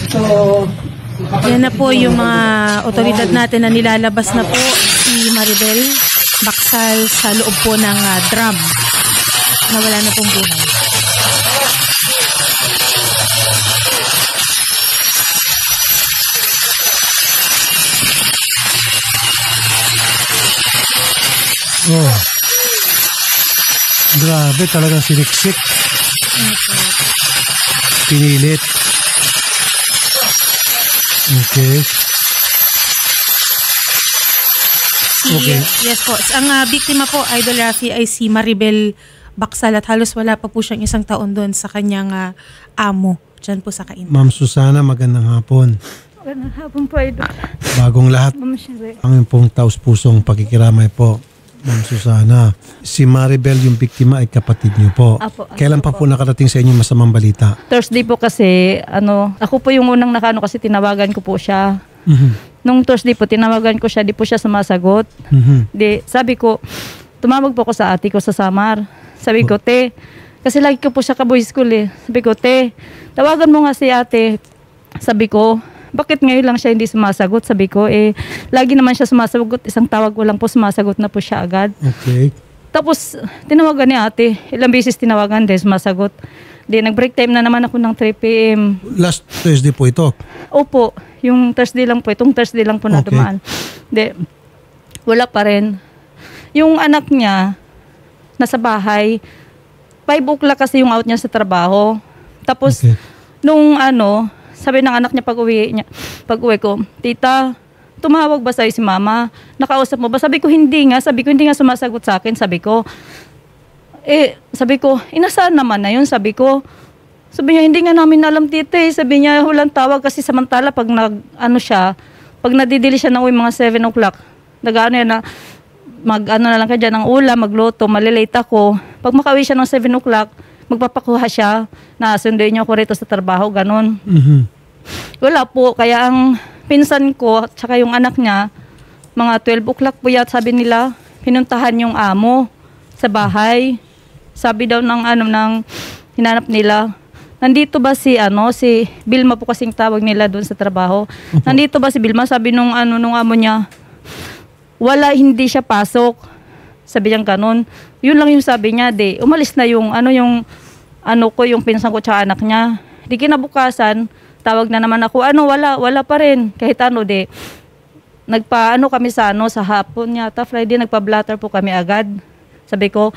So, yan na po yung mga otoridad natin na nilalabas na po si Maribel Bacsal sa loob po ng drum. Nawala na pong buhay. oh. Grabe, talagang siniksik. Pinilit. Okay. Okay. Yes po. Ang biktima po, Idol Rafi, ay si Maribel Bacsal at halos wala pa po siyang 1 taon doon sa kanyang amo. Diyan po sa Kainta. Ma'am Susana, magandang hapon. Magandang hapon po, Idol. Bagong lahat, Ma'am Shere. ang pong taus-pusong pakikiramay po, Ma'am Susana. Si Maribel, yung biktima, ay kapatid niyo po. Apo, Kailan pa po nakarating sa inyo masamang balita? Thursday po kasi, ako po yung unang nakano kasi tinawagan ko po siya. Nung Thursday po, tinawagan ko siya, di po siya sumasagot. Di, sabi ko, tumawag po ako sa ate ko sa Samar. Sabi ko, te, kasi lagi ko po siya ka-boy school eh. Sabi ko, te, tawagan mo nga si ate. Sabi ko, bakit ngayon lang siya hindi sumasagot? Sabi ko, lagi naman siya sumasagot. Isang tawag ko lang po, sumasagot na po siya agad. Okay. Tapos, tinawagan ni ate. Ilang beses tinawagan din, sumasagot. Di, nag-break time na naman ako ng 3 p.m. Last Thursday po ito? Opo, yung Thursday lang po. Itong Thursday lang po na Okay. dumaan. Di, wala pa rin. Yung anak niya, nasa bahay, 5 o'clock kasi yung out niya sa trabaho. Tapos, Okay. nung sabi ng anak niya pag uwi ko, tita, tumawag ba sa'yo si mama? Nakausap mo ba? Sabi ko, hindi nga sumasagot sa akin. Sabi ko, inasaan naman na yun? Sabi ko, sabi niya, hindi nga namin alam tita eh. Sabi niya, walang tawag kasi samantala pag pag nadidili siya ng uwi mga 7 o'clock, na na lang ka dyan ng ulam, magluto, malilate ako. Pag makauwi siya ng 7 o'clock, magpapakuha siya na sunduin niyo ako rito sa trabaho, ganun. Wala po, kaya ang pinsan ko at saka yung anak niya, mga 12 o'clock po yat, sabi nila, pinuntahan yung amo sa bahay. Sabi daw ng hinanap nila, nandito ba si Bilma po kasing tawag nila doon sa trabaho. Nandito ba si Bilma? Sabi nung amo niya, wala, hindi siya pasok. Sabi niya ganun. Yun lang yung sabi niya, umalis na yung yung pinsan ko tsaka anak niya. Di kinabukasan, tawag na naman ako, wala pa rin. Kahit kami sa hapon yata, Friday, nagpa-blatter po kami agad. Sabi ko,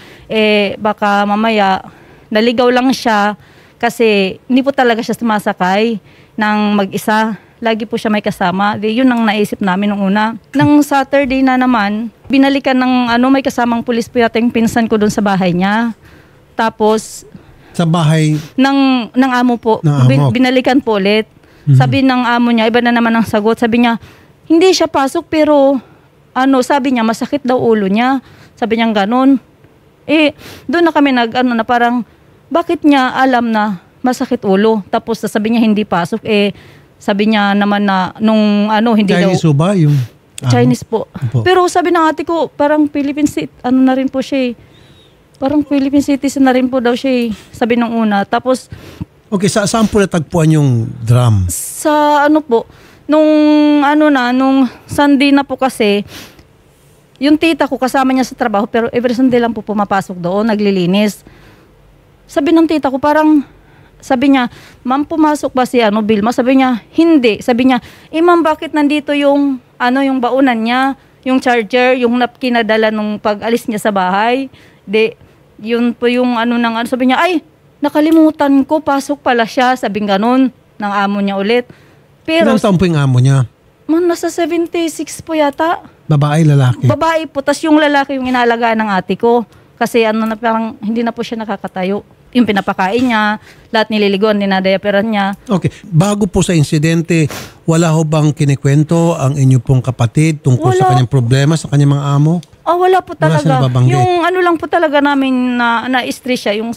baka mamaya, naligaw lang siya kasi hindi po talaga siya sumasakay ng mag-isa. Lagi po siya may kasama. Yun ang naisip namin nung una. Nang Saturday na naman, binalikan ng may kasamang pulis po yata yung pinsan ko doon sa bahay niya. Tapos, sa bahay ng amo po, binalikan po ulit. Sabi ng amo niya, iba na naman ang sagot. Sabi niya, hindi siya pasok pero sabi niya, masakit daw ulo niya. Sabi niya ganun. Doon na kami na parang, bakit niya alam na masakit ulo? Tapos sabi niya, hindi pasok. Sabi niya naman na nung hindi Chinese daw. ba yung Chinese po. Pero sabi ng ate ko, parang Philippine na rin po siya. Parang Philippine citizen na rin po daw siya. Sabi nung una. Tapos, okay, saan po natagpuan yung drum? sa nung Sunday na po kasi, yung tita ko kasama niya sa trabaho, pero every Sunday lang po pumapasok doon, naglilinis. Sabi ng tita ko, sabi niya, ma'am, pumasok ba si Bilma? Sabi niya, hindi. Sabi niya, ma'am, bakit nandito yung baunan niya, yung charger, yung napkin na dala nung pag-alis niya sa bahay? Yun po yung sabi niya, ay, nakalimutan ko, pasok pala siya. Sabi ganun, ng amo niya ulit. Pero, ilang taon po yung amo niya? nasa 76 po yata. Babae, lalaki? Babae po, tas yung lalaki yung inalagaan ng ate ko. Kasi parang hindi na po siya nakakatayo. Yung pinapakain niya, lahat nililiguan, dinadayaperan niya. Okay. Bago po sa insidente, wala ho bang kinikwento ang inyo pong kapatid tungkol sa kanyang problema, sa kanyang mga amo? Wala po Wala siya talaga. nababanggit? Yung lang po talaga namin na-stress siya, yung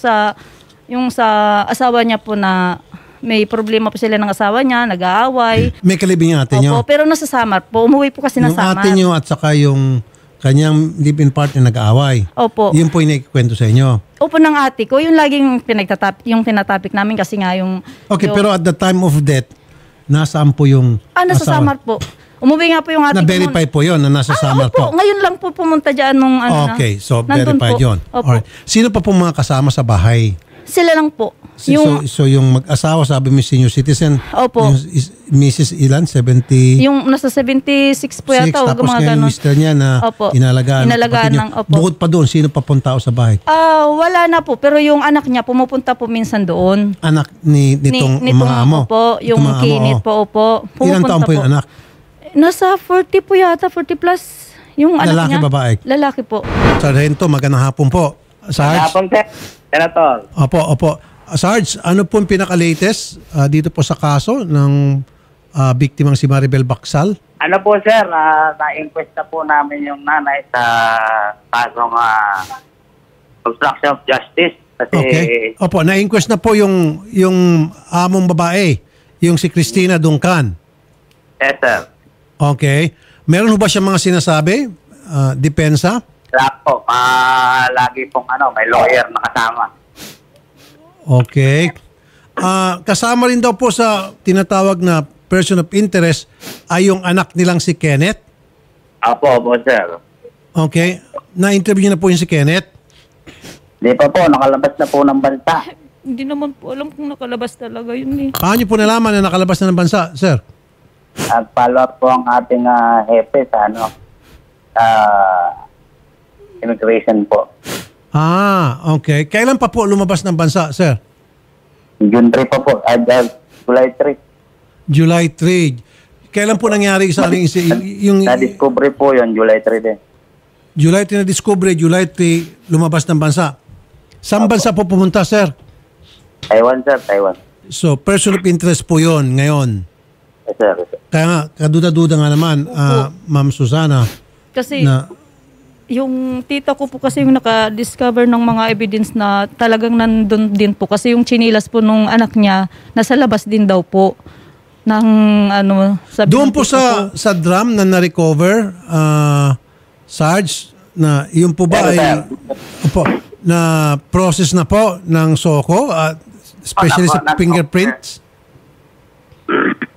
sa asawa niya po na may problema po sila ng asawa niya, nag-aaway. May kalibing yung ate niyo? Opo, pero nasa Samar po. Umuwi po kasi na Yung Samar. ate niyo at saka yung kanyang live-in partner nag-aaway. Opo. Yun po yung nakikwento sa inyo. Opo, ng ate ko. Yung laging tinatapik namin kasi nga yung... Okay, pero at the time of death, nasaan po yung Nasa asawa? Samar po. Umuwi nga po yung ating... Na-verify po yun na nasa Samar opo. po. Ngayon lang po pumunta dyan nung Okay, so nandun verified po. yun. Opo. Alright. Sino pa po mga kasama sa bahay? Sila lang po. So yung mag-asawa, sabi mo senior citizen, Opo. yung Mrs. Ilan, 70? Yung nasa 76 po yata. o Tapos mga ngayon yung ganun. mister niya na Opo. inalagaan. Inalagaan kapatid niyo. ng opo. Bukod pa doon, sino pa pong tao sa bahay? Wala na po. Pero yung anak niya, pumupunta po minsan doon. Anak nitong mga amo? Opo, yung Itong mga amo, kinit oo. po, opo. Ilang taon po yung anak? Nasa 40 po yata, 40 plus. Yung anak Lalaki, niya. babae? Lalaki po. Sargento, magandang hapon po. Sarge? Hapon, sir. Senator. Opo. Sarge, ano po yung pinaka-latest dito po sa kaso ng biktimang si Maribel Bacsal? Ano po, sir, na-inquest na po namin yung nanay sa kasong obstruction of justice. Kasi, Okay. Opo, na-inquest na po yung among babae, yung si Cristina Duncan. yes, sir. Okay. Meron ho ba siya mga sinasabi? Depensa? Wala po. Lagi pong may lawyer na kasama. Okay. Kasama rin daw po sa tinatawag na person of interest ay yung anak nilang si Kenneth. Opo, sir. Okay. Na-interview na po yung si Kenneth. Di pa po, nakalabas na po ng bansa. Hindi naman po alam kung nakalabas talaga yun eh. Paano niyo po nalaman na nakalabas na ng bansa, sir? At follow up po ang ating hepe sa immigration po. Okay. Kailan pa po lumabas ng bansa, sir? June 3 pa po. July 3. July 3. Kailan po nangyari sa yung Na-discovery po yun, July 3 din. July 3 na discovery, July 3 lumabas ng bansa. Saan bansa po pumunta, sir? Taiwan, sir. Taiwan. So, person of interest po yon ngayon. Yes, sir. Yes, sir. Kaya nga, kaduda-duda nga naman, Ma'am Susana, Kasi na yung tita ko po kasi yung naka-discover ng mga evidence na talagang nandun din po. Kasi yung chinilas po nung anak niya, nasa labas din daw po. Ng sabi doon ng po tita ko. sa drum na na-recover, Sarge, na yun po ba Yes, ay sir. opo, na process na po ng SOCO, especially sa fingerprints?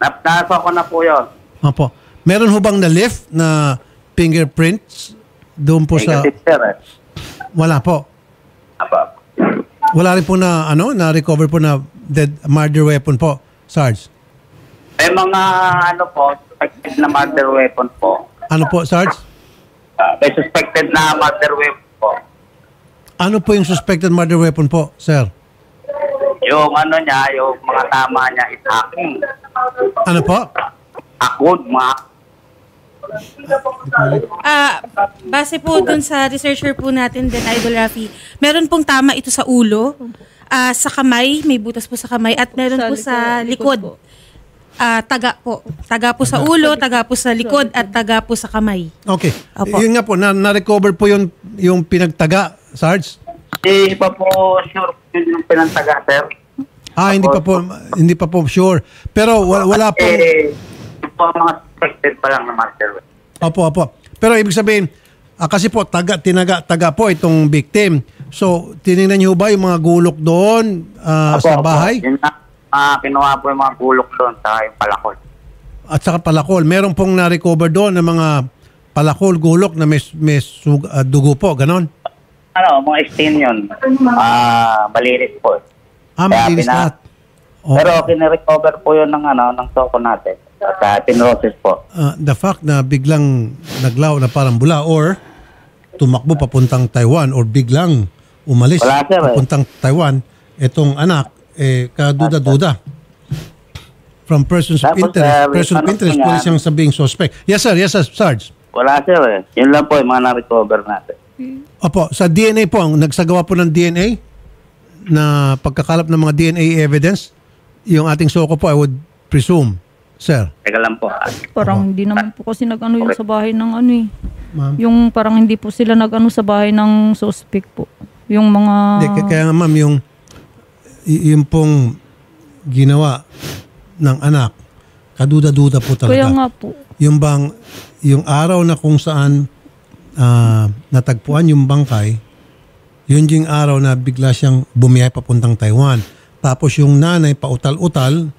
Nasa ko na po yun. Opo. Meron ho bang na-lift na fingerprints doon po sa... Negative, sir. Wala po. Apa. Wala rin po na, na-recover po na dead murder weapon po, Sarge. May mga po, suspected na murder weapon po. Ano po, Sarge? May suspected na murder weapon po. Ano po yung suspected murder weapon po, sir? Yung niya, yung mga tama niya is hacking. Ano po? Hakod, mga Base po dun sa researcher po natin din, Idol Rafi, meron pong tama ito sa ulo, sa kamay, may butas po sa kamay, at meron po sa likod. po. Taga po. Taga po sa ulo, taga po sa likod, at taga po sa kamay. Okay. Opo. Yun nga po, na-recover po yung pinagtaga, Sarge? Hindi pa po sure yun yung pinantaga, sir. Hindi pa po sure. Pero wala po. Yung po mga suspected pa lang na murder weapon. Opo. Pero ibig sabihin, kasi po, taga po itong victim. So, tinignan niyo ba yung mga gulok doon sa bahay? Yun na, kinuha po yung mga gulok doon sa yung palakol. At saka palakol. Meron pong na-recover doon ng mga palakol, gulok na may dugo po, ganon? Mga stain yun. Malinis po. Malinis lahat. Okay. Pero kinirecover po yun ng SOCO natin. At pinroses po. The fact na biglang naglaw na parang bula or tumakbo papuntang Taiwan or biglang umalis Wala, sir, papuntang Taiwan, itong anak, kaduda-duda. From persons of Tapos, interest, person of ano interest, po pwede yan? siyang sabing suspect. Yes, sir, Sarge. Wala, sir. Yun lang po yung mga na-recover natin. Opo, sa DNA po, ang nagsagawa po ng DNA na pagkakalap ng mga DNA evidence, yung ating SOCO po, I would presume, sir. Teka lang po. Parang hindi naman po kasi nag-ano yung sa bahay ng Ma'am? Yung parang hindi po sila nag-ano sa bahay ng suspect po. Yung mga... Hindi, kaya nga ma'am, yung pong ginawa ng anak, kaduda-duda po talaga. Kaya nga po. Yung araw na kung saan natagpuan yung bangkay, yun yung araw na bigla siyang bumiyay papuntang Taiwan. Tapos yung nanay pautal-utal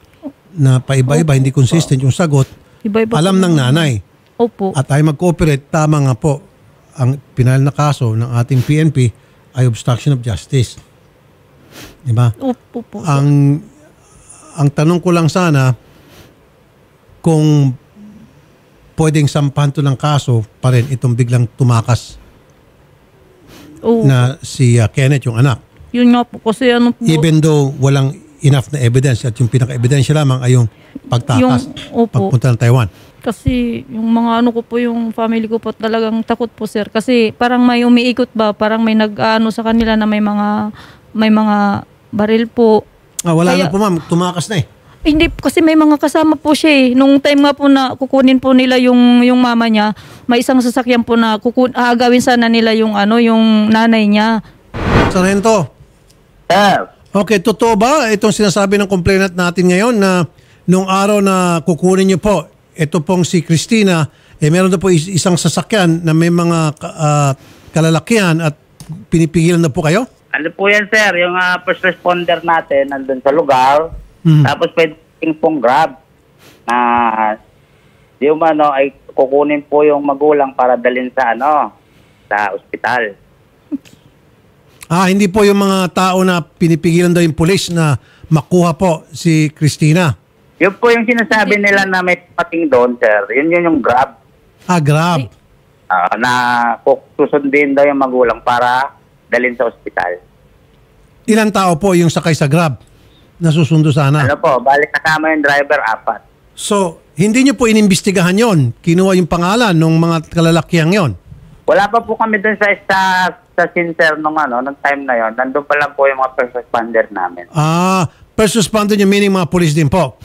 na paiba-iba, hindi consistent yung sagot, Iba-iba alam po. ng nanay. Opo. At ay mag-cooperate, tama nga po, ang pinal na kaso ng ating PNP ay obstruction of justice. Diba? Opo po. Ang tanong ko lang sana, kung pwedeng sampahan to ng kaso pa rin itong biglang tumakas Oo. na si Kenneth, yung anak. Yun nga po. Kasi ano po. Even though walang enough na evidence at yung pinaka-ebidensya lamang ay yung pagtakas, Opo. pagpunta ng Taiwan. Kasi yung mga ano ko po, yung family ko po talagang takot po, sir. Kasi parang may umiikot ba, parang may nag-ano sa kanila na may mga baril po. Wala Kaya- na po ma'am, tumakas na eh. Hindi, kasi may mga kasama po siya eh. Nung time nga po na kukunin po nila yung mama niya, may isang sasakyan po na aagawin sana nila yung yung nanay niya. Sargento, Sir, okay, totoo ba itong sinasabi ng complainant natin ngayon na nung araw na kukunin niyo po, ito pong si Christina, meron na po isang sasakyan na may mga kalalakihan at pinipigilan na po kayo? ano po yan, sir? Yung first responder natin nandun sa lugar. Tapos pwedeng pong grab na di umano ay kukunin po yung magulang para dalhin sa sa ospital. Hindi po yung mga tao na pinipigilan daw yung pulis na makuha po si Christina. Yun po yung sinasabi nila na may pating doon, sir. Yun yung grab. Grab. Na susundin daw yung magulang para dalhin sa ospital. Ilang tao po yung sakay sa grab na susundo sana? Ano po, balik kasama yung driver, 4. So, hindi nyo po inimbestigahan yon? Kinuha yung pangalan ng mga kalalakiang yon? Wala pa po kami doon sa scene, sir, nung time na yon. Nandun pa lang po yung mga first responder namin. First responder nyo meaning mga police din po?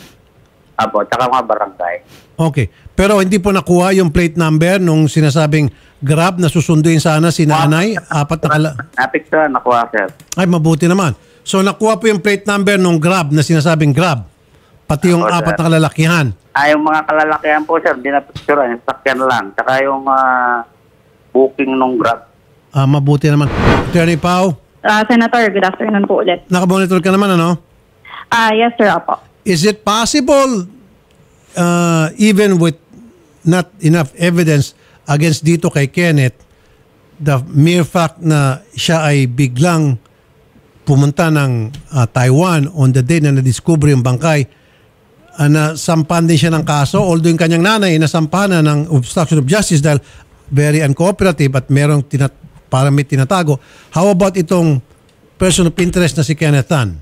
Apo, tsaka mga barangay. Okay. Pero hindi po nakuha yung plate number nung sinasabing grab na susunduin sana si nanay? Napicturan, nakuha, sir. Ay, mabuti naman. So, nakuha po yung plate number nung grab na sinasabing grab. Pati yung Opo, 4 sir. na kalalakihan. Yung mga kalalakihan po, sir, di napicturan. Yung sakyan lang. Tsaka yung booking nung grab. Mabuti naman. Attorney Pao, Senator, good afternoon po ulit. nakamonitor ka naman, ano? Yes, sir, apo. Is it possible, even with not enough evidence against dito kay Kenneth, the mere fact na siya ay biglang pumunta ng Taiwan on the day na nadiscover yung bangkay, na sampahan din siya ng kaso, although yung kanyang nanay nasampahan na ng obstruction of justice dahil very uncooperative at merong parang may tinatago. How about itong person of interest na si Kenneth Tan?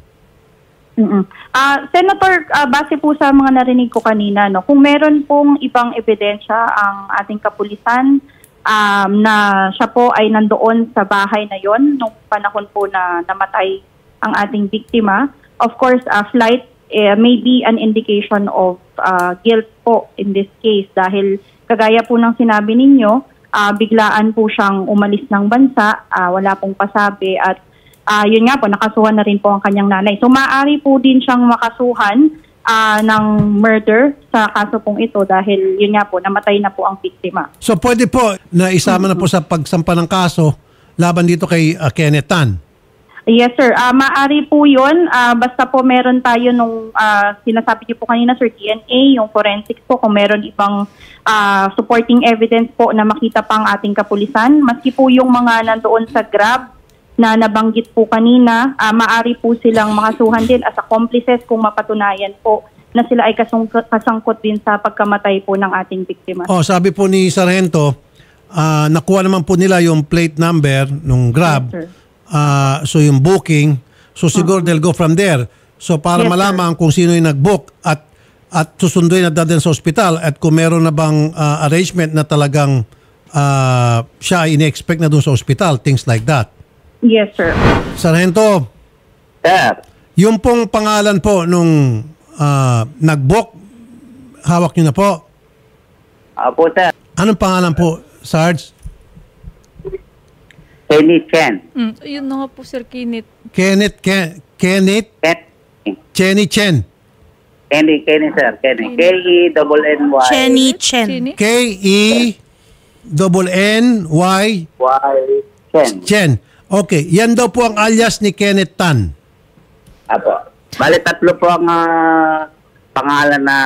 Senator, base po sa mga narinig ko kanina, kung meron pong ibang ebidensya ang ating kapulisan na siya po ay nandoon sa bahay na yon nung panahon po na namatay ang ating biktima, of course, flight may be an indication of guilt po in this case dahil kagaya po ng sinabi ninyo, biglaan po siyang umalis ng bansa, wala pong pasabi at yun nga po, nakasuhan na rin po ang kanyang nanay. So maaari po din siyang makasuhan ng murder sa kaso pong ito dahil yun nga po, namatay na po ang biktima. So pwede po na isama na po sa pagsampa ng kaso laban dito kay Kenneth Tan? Yes, sir. Maaari po yun. Basta po meron tayo nung sinasabi niyo po kanina, sir, DNA, yung forensics po, kung meron ibang supporting evidence po na makita pang ating kapulisan. Maski po yung mga nandoon sa Grab na nabanggit po kanina, maaari po silang makasuhan din as accomplices kung mapatunayan po na sila ay kasangkot din sa pagkamatay po ng ating biktima. Sabi po ni Sargento, nakuha naman po nila yung plate number nung Grab. Yes, sir. So yung booking, so siguro they'll go from there. So para Yes, malaman kung sino yung nag-book at susunduin at dadalhin sa ospital at kung meron na bang arrangement na talagang siya ay in-expect na doon sa ospital, things like that. Yes, sir. Sargento, Sir, yung pong pangalan po nung nag-book, hawak nyo na po. Apo, sir. Anong pangalan po, Sarge? Kenny Chen. Yun na nga po, Sir Kenneth. Kenneth Chenny Chen. Kenny, sir. Kenny. K-E-N-N-Y. Chenny Chen. K-E-N-N-Y Y. Chen. Chen. Okay, yan daw po ang alias ni Kenneth Tan. Apo. Bale, 3 po ang pangalan na,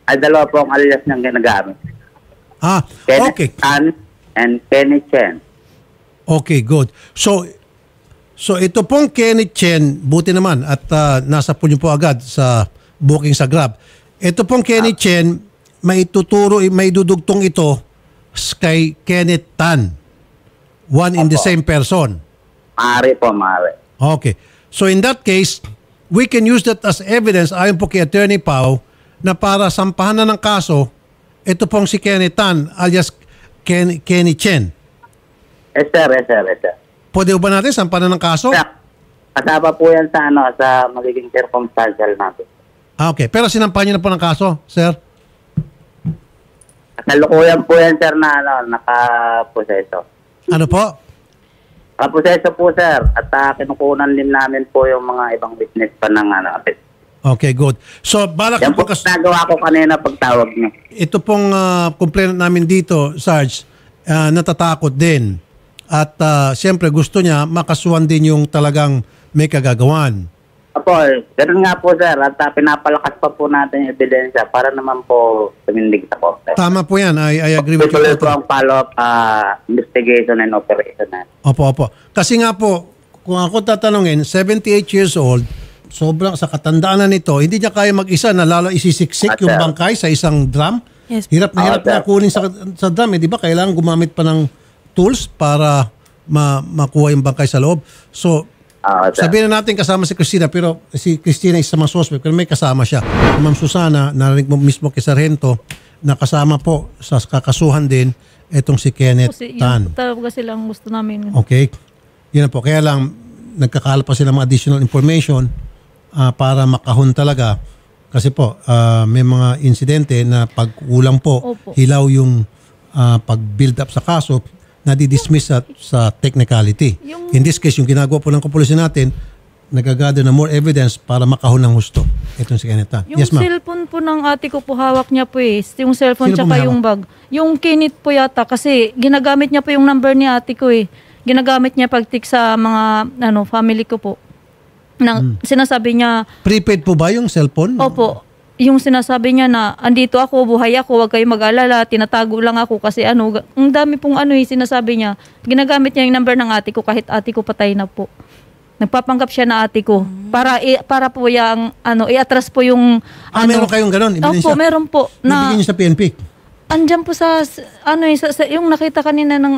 ay dalawa po ang alias niyang ginagamit. Kenneth Okay. Tan and Kenny Chen. Okay, good. So ito pong Kenneth Chen, buti naman at nasa po niyo po agad sa booking sa Grab. Ito pong Kenneth Chen, may dudugtong ito kay Kenneth Tan. One in the same person. Maaari po, maaari. Okay. So in that case, we can use that as evidence ayon po kay Attorney Pao na para sampahan na ng kaso, ito pong si Kenneth Tan alias Kenny Chen. Yes, sir. Pwede ba natin sampahan na ng kaso? Kasama po yan sa magiging circumstantial natin. Okay. Pero sinampahan niyo na po ng kaso, sir? Kasalukuyan po yan, sir, na nakaproseso. Ano po? Nakaproseso po, sir. At kinukunan din namin po yung mga ibang witness pa ng Okay, good. So, balak yan po nagawa ko kanina pagtawag niyo. ito pong complainant namin dito, Sarge, natatakot din. At siyempre gusto niya makasuhan din yung talagang may kagagawan. Apo, ganun nga po, sir. At pinapalakas pa po natin yung ebidensya para naman po tumindig sa korte. Tama po yan. I agree with you. Ituloy po ang follow-up investigation and operation. Opo. Kasi nga po, kung ako tatanungin, 78 years old, sobrang sa katandaan na nito, hindi niya kaya mag-isa na lalo isisiksik yung bangkay sa isang drum. Yes. Hirap na kunin sa drum. Di ba? Kailangan gumamit pa ng tools para makuha yung bangkay sa loob. So, sabihin na natin kasama si Christina, pero si Christina isa mga suspect, pero may kasama siya. Ma'am Susana, narinig mo mismo kay Sargento, na kasama po sa kakasuhan din itong si Kenneth Tan. Yun talaga silang gusto namin. Okay. Yun na po. Kaya lang, nagkakala pa sila mga additional information para makahon talaga. Kasi po, may mga insidente na pagkulang po, Opo. hilaw yung pag-build up sa kaso, nadidismiss sa technicality. In this case, yung ginagawa po ng kapulisan natin, nagagather na more evidence para makahon ng husto. Itong si Kenneth Tan. Yung Yes, ma'am. cellphone po ng ate ko po, hawak niya po eh. Yung cellphone Sino po tsaka may yung bag. Yung kinit po yata kasi ginagamit niya po yung number ni ate ko eh. Ginagamit niya pag-tick sa mga family ko po. Sinasabi niya, Prepaid po ba yung cellphone? opo, yung sinasabi niya na andito ako, buhay ako, huwag kayo mag-alala, tinatago lang ako kasi ang dami pong sinasabi niya. Ginagamit niya yung number ng ate ko kahit ate ko patay na po. Nagpapanggap siya na ate ko para po yung i-atras po yung meron kayong ganon? Opo, meron po Nabigyan niyo sa PNP? Andyan po sa yung nakita kanina ng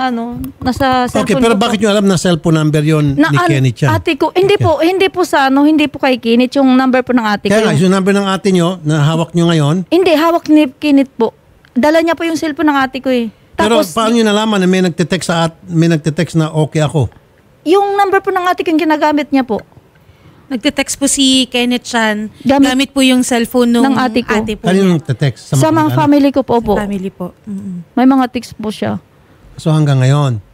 nasa cellphone. Okay, pero ko bakit po. nyo alam na cellphone number yon ni Kenneth Chan? Ate ko, hindi po hindi po kay Kenneth yung number po ng ate ko. Kaya nga, yung number ng ate nyo na hawak nyo ngayon, Hindi, hawak ni Kenneth po. Dala niya po yung cellphone ng ate ko eh. pero Tapos, paano nyo nalaman na may nagte-text na okay ako? yung number po ng ate ko yung ginagamit niya po. Nagte-text po si Kenneth Chan. Gamit- Gamit po yung cellphone Ng ate ko. po Kanino niya. nagte-text? Sa mga family ko po po. Family po. Mm-mm. May mga text po siya. So hanggang ngayon?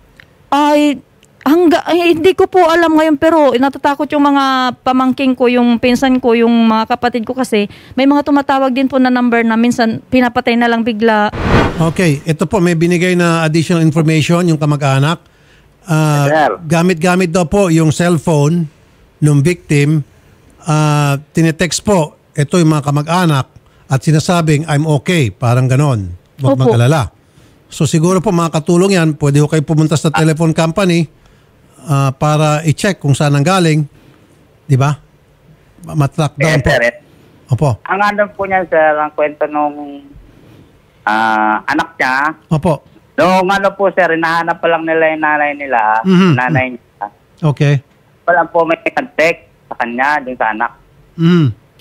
Hindi ko po alam ngayon pero natatakot yung mga pamangking ko, yung pinsan ko, yung mga kapatid ko kasi may mga tumatawag din po na number na minsan pinapatay na lang bigla. Okay, ito po, may binigay na additional information yung kamag-anak. Sir. Gamit-gamit daw po yung cellphone ng victim. Tinetext po, ito yung mga kamag-anak at sinasabing, I'm okay, parang ganon. Huwag Opo. mag-alala. So siguro po makakatulong yan, pwede ko kayo pumunta sa telephone company para i-check kung saan ang galing. Di ba? Matrack down Yes, po. sir. Opo. Ang po niyan, sir, ang kwento nung anak niya, Opo. nung po, sir, hinahanap pa lang nila yung nanay nila, Mhm. nanay niya. Okay. Wala po may contact sa kanya, yung sa anak.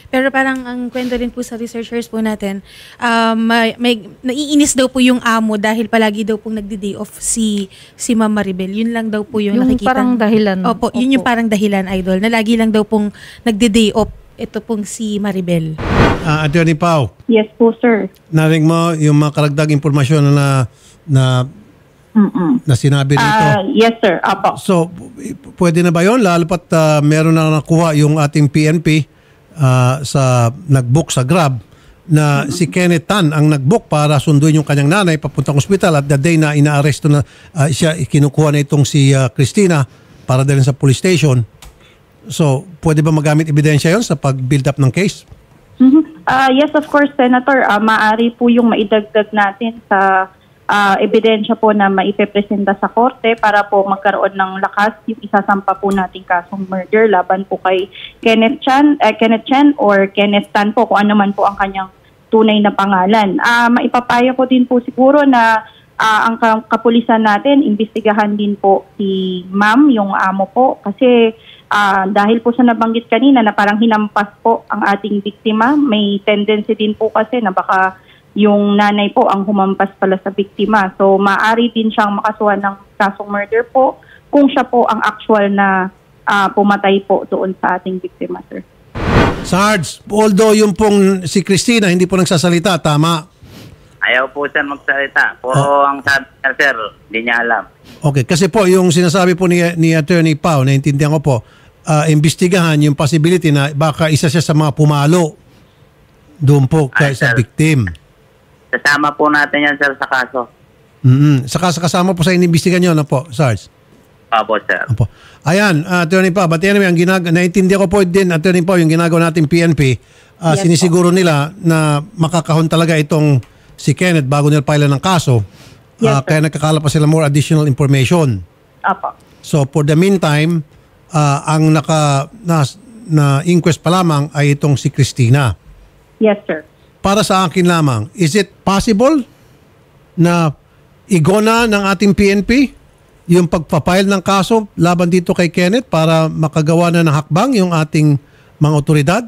Pero parang ang kwento din po sa researchers po natin, may naiinis daw po yung amo dahil palagi daw pong nagdi-day off si Ma'am Maribel. Yun lang daw po yung nakikita. Parang dahilan. Opo, yun yung parang dahilan, Idol, na lagi lang daw pong nagdi-day off ito pong si Maribel. Attorney Pao, Yes po, sir. narinig mo yung mga karagdag impormasyon na sinabi rito. Yes, sir. Apo. So, pwede na ba yun? Lalo pat meron na nakuha yung ating PNP sa nag-book sa Grab na si Kenneth Tan ang nag-book para sunduin yung kanyang nanay papuntang ospital at the day na inaaresto na siya, kinukuha na itong si Christina para dalhin sa police station. So, pwede ba magamit ebidensya yon sa pag-build up ng case? Yes, of course, Senator. Maaari po yung maidagdag natin sa ebidensya po na maipepresenta sa korte para po magkaroon ng lakas yung isasampa po nating kasong murder laban po kay Kenneth Chen or Kenneth Tan po, kung ano man po ang kanyang tunay na pangalan. Maipapayo ko din po siguro na ang kapulisan natin, imbestigahan din po si ma'am, yung amo po, kasi dahil po sa nabanggit kanina na parang hinampas po ang ating biktima, may tendency din po kasi na baka yung nanay po ang humampas pala sa biktima. So, maaari din siyang makasuhan ng kasong murder po kung siya po ang actual na pumatay po doon sa ating biktima, sir. Sarge, although yung pong si Christina hindi po nagsasalita, tama? Ayaw po siya magsalita. Puro ang sabi niya, sir, hindi niya alam. Okay, kasi po yung sinasabi po ni Attorney Pao, naintindihan ko po, imbestigahan yung possibility na baka isa siya sa mga pumalo doon po kay sa victim. Kasama po natin yan, sir, sa kaso. Saka kasama po sa inimbestigan nyo, ano po, Sarge? Opo, sir. Opo. Ayan, Attorney Pao, but anyway, naintindihan ko po din, Attorney Pao, yung ginagawa natin PNP, sinisiguro nila na makakahon talaga itong si Kenneth bago nila pailan ng kaso. Kaya nagkakala pa sila more additional information. Apo. So for the meantime, ang na inquest pa lamang ay itong si Christina. Yes, sir. Para sa akin lamang, is it possible na igona ng ating PNP yung pagpapile ng kaso laban dito kay Kenneth para makagawa na ng hakbang yung ating mga otoridad?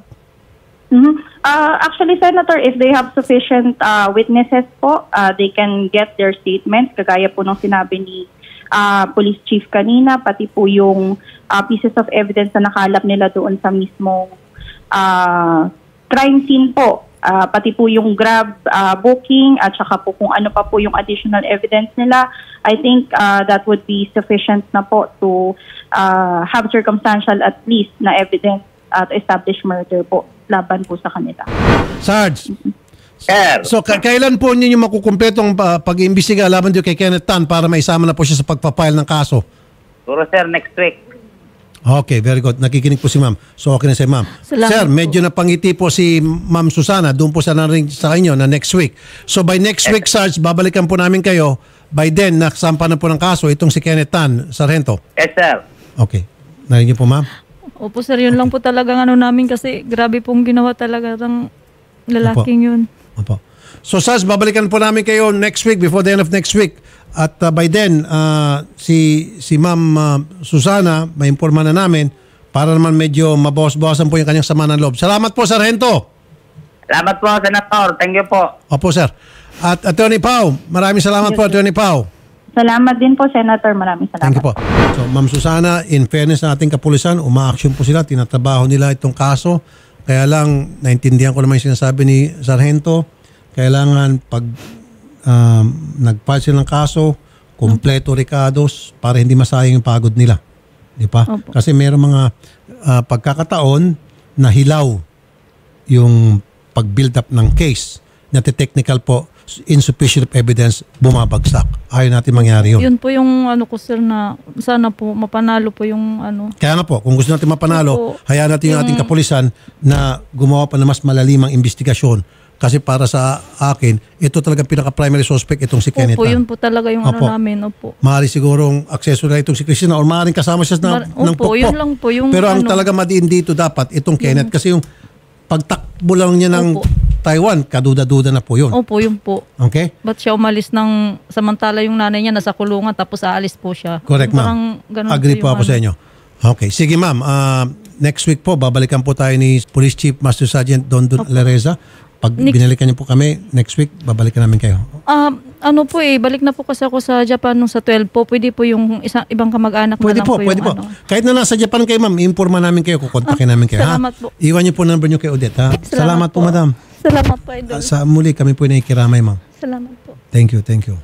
Actually, Senator, if they have sufficient witnesses po, they can get their statements, kagaya po nung sinabi ni Police Chief kanina, pati po yung pieces of evidence na nakalap nila doon sa mismong crime scene po. Pati po yung Grab booking at saka po kung ano pa po yung additional evidence nila. I think that would be sufficient na po to have circumstantial at least na evidence to establish murder po laban po sa kanila. Sarge, Sir. so kailan po ninyo makukumpletong pag-iimbestiga laban dito kay Kenneth Tan para maisama na po siya sa pagpapile ng kaso? Puro, sir, next week. Okay, very good. Nakikinig po si ma'am. So okay na si ma'am. Salamat Sir, po. medyo napangiti po si Ma'am Susana. Doon po sa narinig sa inyo na next week. So by next week, Sarge, babalikan po namin kayo. By then, nakasampa na po ng kaso itong si Kenneth Tan, Sargento. Yes, sir. Okay. Narinig niyo po, ma'am? Opo, sir, yun lang po talagang ano namin kasi grabe pong ginawa talaga ng lalaking yun. Opo. So Sarge, babalikan po namin kayo next week, before the end of next week. At by then, si Ma'am Susana, ma-informa na namin para naman medyo mabawas-bawasan po yung kanyang sama ng loob. Salamat po, Sargento. Salamat po, Senator. Thank you po. Opo, sir. At Attorney Pao, maraming salamat po, Attorney Pao. Salamat din po, Senator. Maraming salamat. Thank you po. So, Ma'am Susana, in fairness sa ating kapulisan, uma-action po sila, tinatrabaho nila itong kaso. Kaya lang, naintindihan ko naman yung sinasabi ni Sargento, kailangan pag nag-file sila ng kaso, kompleto recados para hindi masayang yung pagod nila. Di ba? Opo. Kasi mayroong mga pagkakataon na hilaw yung pag-build up ng case na technical po, insufficient evidence, bumabagsak. Ayaw natin mangyari yun. Yun po yung ano ko, sir, na sana po mapanalo po yung ano. Kaya nga po, kung gusto natin mapanalo, Opo. hayaan natin yung ating kapulisan na gumawa pa ng mas malalimang investigasyon. Kasi para sa akin, ito talagang pinaka-primary suspect itong si Kenneth Opo, Tan. yun po talaga yung Opo. ano namin. Opo. Maaari sigurong akseso na itong si Christina or maaaring kasama siya ng Opo, pokpok. yun lang po yung Pero ang ano. talaga madiin dito dapat itong Kenneth kasi yung pagtakbo lang niya ng Opo. Taiwan, kaduda-duda na po yun. Opo, yun po. Okay? Ba't siya umalis ng samantala yung nanay niya nasa kulungan tapos aalis po siya? Correct, Parang ma'am. ganun Agree po yung ako sa ano. inyo. Okay. Sige, ma'am. Next week po, babalikan po tayo ni Police Chief Master Sergeant Don Lareza. Pag binalikan niyo po kami, next week, babalikan namin kayo. Ano po balik na po kasi ako sa Japan nung sa 12 po. Pwede po yung ibang kamag-anak Pwede na lang po, po pwede yung po. ano. Kahit na nasa Japan kayo, ma'am, informa namin kayo, kukontakin namin kayo. Salamat ha? po. Iwan niyo po number niyo kay Odette, ha? Salamat po, madam. Salamat po, Idol. Sa muli, kami po na ikiramay, ma'am. Salamat po. Thank you, thank you.